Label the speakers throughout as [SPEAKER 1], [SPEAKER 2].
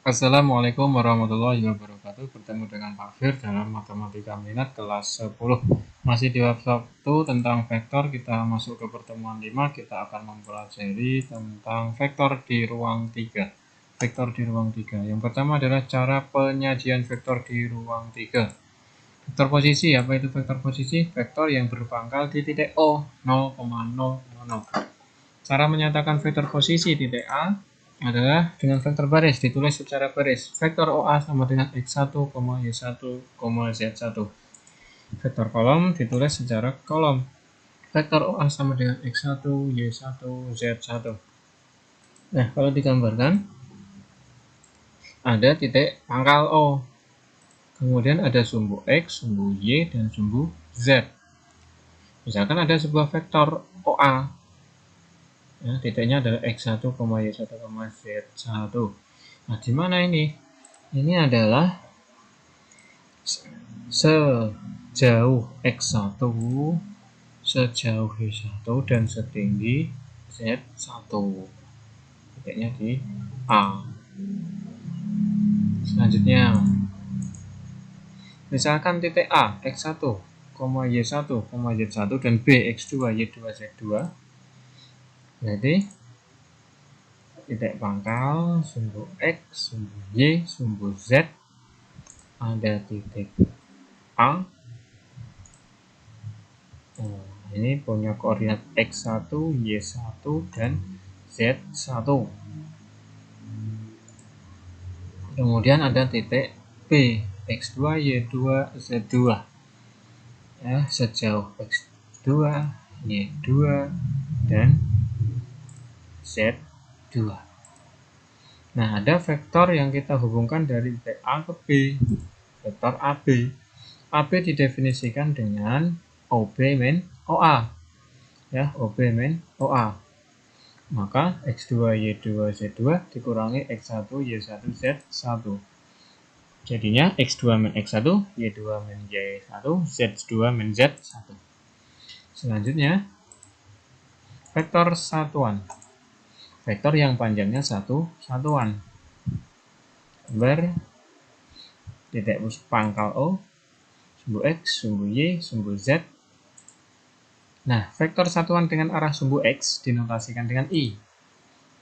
[SPEAKER 1] Assalamualaikum warahmatullahi wabarakatuh. Bertemu dengan Pak Fir dalam Matematika Minat kelas 10. Masih di bab 1 tentang vektor. Kita masuk ke pertemuan 5. Kita akan mempelajari tentang vektor di ruang 3. Vektor di ruang 3. Yang pertama adalah cara penyajian vektor di ruang 3. Vektor posisi. Apa itu vektor posisi? Vektor yang berpangkal di titik O 0,0,0. Cara menyatakan vektor posisi titik A adalah dengan vektor baris, ditulis secara baris. Vektor OA sama dengan X1, Y1, Z1. Vektor kolom ditulis secara kolom. Vektor OA sama dengan X1, Y1, Z1. Nah, kalau digambarkan, ada titik pangkal O. Kemudian ada sumbu X, sumbu Y, dan sumbu Z. Misalkan ada sebuah vektor OA. Ya, titiknya adalah X1, Y1, Z1. Nah, di mana ini? Ini adalah sejauh X1, sejauh Y1, dan setinggi Z1. Titiknya di A. Selanjutnya, misalkan titik A, X1, Y1, Z1, dan B, X2, Y2, Z2. Jadi, titik pangkal, sumbu X, sumbu Y, sumbu Z, ada titik A. Nah, ini punya koordinat X1, Y1, dan Z1. Kemudian ada titik B, X2, Y2, Z2. Ya, sejauh X2, Y2, dan Z2. Nah, ada vektor yang kita hubungkan dari titik A ke B, vektor AB. AB didefinisikan dengan OB min OA. Ya, OB min OA. Maka X2, Y2, Z2 dikurangi X1, Y1, Z1. Jadinya X2 min X1, Y2 min Y1, Z2 min Z1. Selanjutnya, vektor satuan. Vektor yang panjangnya satuan. Titik pangkal O, sumbu X, sumbu Y, sumbu Z. Nah, vektor satuan dengan arah sumbu X dinotasikan dengan I.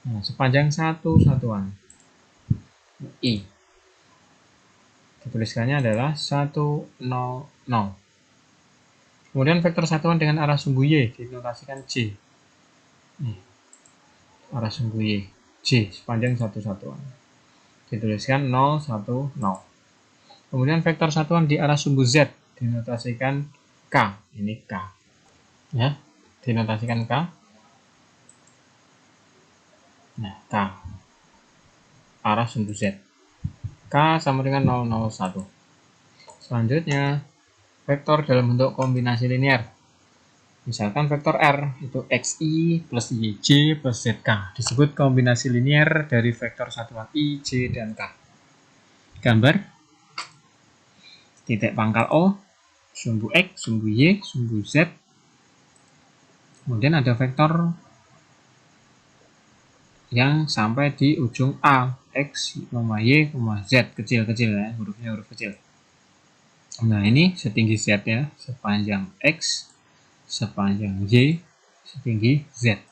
[SPEAKER 1] Nah, sepanjang satuan. I. Dituliskannya adalah 1, 0, 0. Kemudian vektor satuan dengan arah sumbu Y dinotasikan J. Nih, arah sumbu Y. J, sepanjang satuan. Dituliskan 0, 1, 0. Kemudian vektor satuan di arah sumbu Z dinotasikan K. Ini K. Ya, dinotasikan K. Nah, K. Arah sumbu Z. K sama dengan 001. Selanjutnya, vektor dalam bentuk kombinasi linear. Misalkan vektor R itu XI plus YJ plus ZK. Disebut kombinasi linear dari vektor satuan I, J, dan K. Gambar. Titik pangkal O, sumbu X, sumbu Y, sumbu Z. Kemudian ada vektor yang sampai di ujung A, X, Y, Z, kecil-kecil ya, hurufnya huruf kecil. Nah, ini setinggi Z ya, sepanjang X, sepanjang Y, setinggi Z.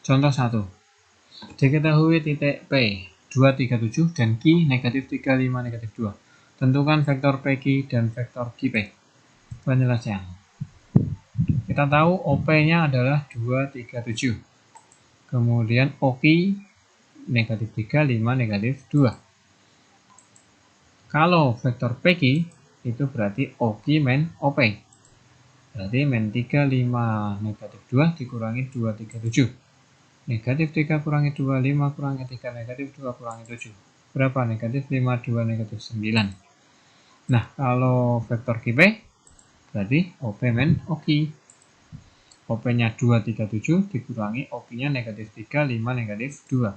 [SPEAKER 1] Contoh 1. Diketahui titik P 237 dan Q negatif 35 negatif 2. Tentukan vektor PQ dan vektor QP. Penyelesaian. Kita tahu OP-nya adalah 237. Kemudian OQ negatif 3, 5, negatif 2. Kalau vektor PQ itu berarti OQ min OP. Berarti min 3, 5, negatif 2 dikurangi 237. Negatif 3 kurangi 2, 5 kurangi 3, negatif 2 kurangi 7. Berapa? Negatif 5, 2, negatif 9. Nah, kalau vektor QP berarti OP min OQ. OP-nya 237 dikurangi OQ-nya negatif 3, 5, negatif 2.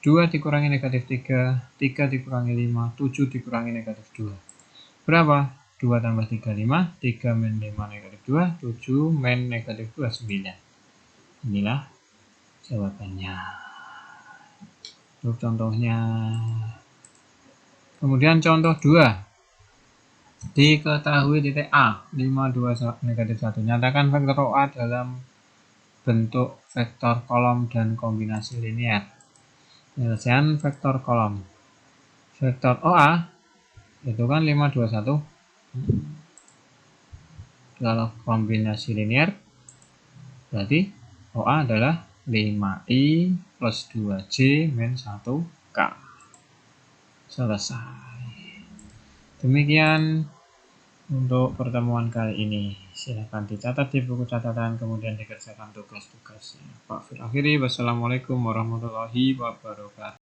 [SPEAKER 1] 2 dikurangi negatif 3, 3 dikurangi 5, 7 dikurangi negatif 2. Berapa? 2 tambah 3, 5, 3 min 5 negatif 2, 7 min negatif 2, 9. Inilah jawabannya. Untuk contohnya. Kemudian contoh 2. Diketahui titik A 5, 2, negatif 1. Nyatakan vektor OA dalam bentuk vektor kolom dan kombinasi linear. Penyelesaian vektor kolom. Vektor OA itu kan 5, 2, 1. Kalau kombinasi linear berarti OA adalah 5I plus 2J min 1K. Selesai. Demikian untuk pertemuan kali ini. Silahkan dicatat di buku catatan, kemudian dikerjakan tugas-tugasnya. Pak Fir akhiri. Wassalamualaikum warahmatullahi wabarakatuh.